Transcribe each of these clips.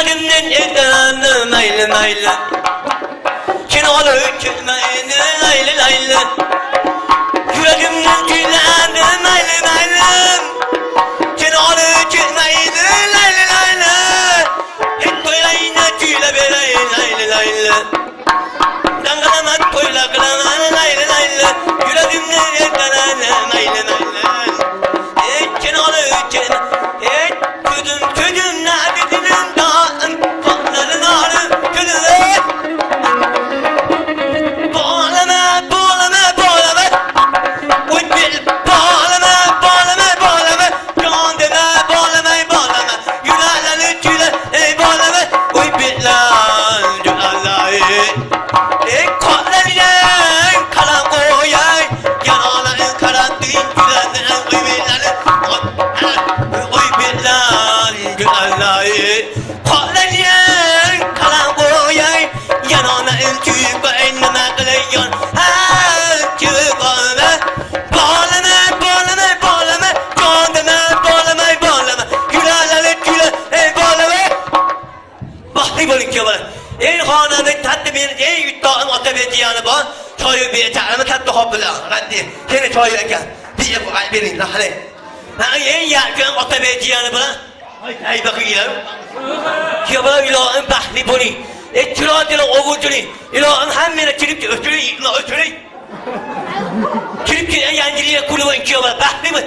Yüreğimden ezanı maylı maylı Kinalı kırmayını laylı laylı Yüreğimden tüylendi maylı maylı Kinalı kırmayını laylı laylı Hep koylayına tüyle belay laylı laylı Dangalamak koyla kılaman laylı laylı Yüreğimden ezanı maylı maylı Kinalı kırmayını Ködüm nabidinin dağın Patların ağrı ködüle Bağlama, bağlama, bağlama Uy bil bağlama, bağlama, bağlama Can deme, bağlama, bağlama Yüreğlerini tüyle, bağlama Uy bil lan, Allah'ı Kallarıyla kalan koyay Yanağların karanlığı Yüreğlerin kıymetleri Uy bil lan Allah'ı Kallarıyla kalan koyay Yanağların tüyük ve enneme kılayan Her tüyük olma Bağlama, bağlama, bağlama Can deme, bağlama, bağlama Yüreğlerini tüyle, bağlama Bahri bölük ya bana hanımın tatlı bir yuttağın otabediyanı var. Çoyu bir tanımı tatlı hoppula. Hadi seni çoyu eken. Bir yapı ay verin lan hadi. Ha yakın otabediyanı var. Ay bakayım. Ki bana ilahın bahri buni. Tiradıyla ovucunu. İlahın hemmine kirip ki ötürü. Kirip ki yanciliğe kulübün ki bana bahri buni.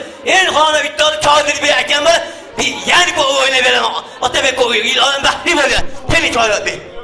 Hanım yuttağını çağırır bir eken var. Yani bu oyuna veren otabek oluyor. İlahın bahri buni. Seni çoyu bir.